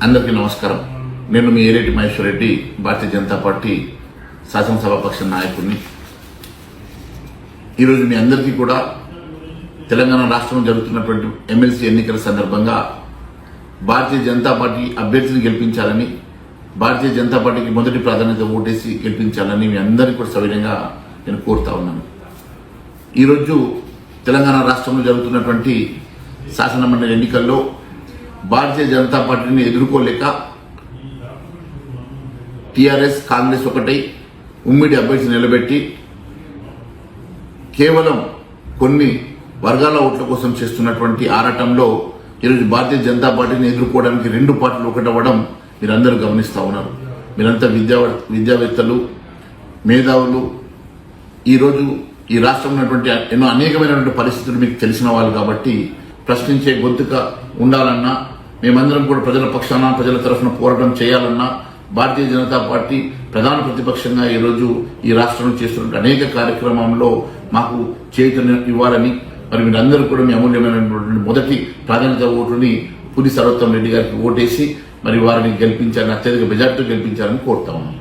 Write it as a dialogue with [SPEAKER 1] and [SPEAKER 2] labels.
[SPEAKER 1] అందరికీ నమస్కారం. నేను మీ ఏరేటి మహేశ్వర్ రెడ్డి, భారతీయ జనతా పార్టీ శాసనసభాపక్ష నాయకుడిని. ఈరోజు మీ అందరికీ కూడా తెలంగాణ రాష్ట్రంలో జరుగుతున్నటువంటి ఎమ్మెల్సీ ఎన్నికల సందర్భంగా భారతీయ జనతా పార్టీ అభ్యర్థిని గెలిపించాలని, భారతీయ జనతా పార్టీకి మొదటి ప్రాధాన్యత ఓటేసి గెలిపించాలని మీ అందరికీ కూడా సవినయంగా నేను కోరుతా ఉన్నాను. ఈరోజు తెలంగాణ రాష్ట్రంలో జరుగుతున్నటువంటి శాసనమండలి ఎన్నికల్లో భారతీయ జనతా పార్టీని ఎదుర్కోలేక టీఆర్ఎస్ కాంగ్రెస్ ఒకటై ఉమ్మడి అభ్యర్థి నిలబెట్టి కేవలం కొన్ని వర్గాల ఓట్ల కోసం చేస్తున్నటువంటి ఆరాటంలో ఈరోజు భారతీయ జనతా పార్టీని ఎదుర్కోవడానికి రెండు పార్టీలు ఒకటవ్వడం మీరందరూ గమనిస్తూ ఉన్నారు. మీరంతా విద్యావేత్తలు, మేధావులు. ఈరోజు ఈ రాష్ట్రంలో ఉన్నటువంటి ఎన్నో అనేకమైనటువంటి పరిస్థితులు మీకు తెలిసిన వాళ్ళు కాబట్టి ప్రశ్నించే గొంతుక ఉండాలన్నా, మేమందరం కూడా ప్రజల పక్షాన ప్రజల తరఫున పోరాటం చేయాలన్నా భారతీయ జనతా పార్టీ ప్రధాన ప్రతిపక్షంగా ఈరోజు ఈ రాష్ట్రంలో చేస్తున్న అనేక కార్యక్రమంలో మాకు చైతన్యం ఇవ్వాలని, మరి మీరందరూ కూడా మీ అమూల్యమైనటువంటి మొదటి ప్రాధాన్యత ఓటుని పులి సర్వోత్తమ్ రెడ్డి గారికి ఓటేసి మరి వారిని గెలిపించాలని, అత్యధిక మెజార్టీతో గెలిపించాలని కోరుతా ఉన్నాం.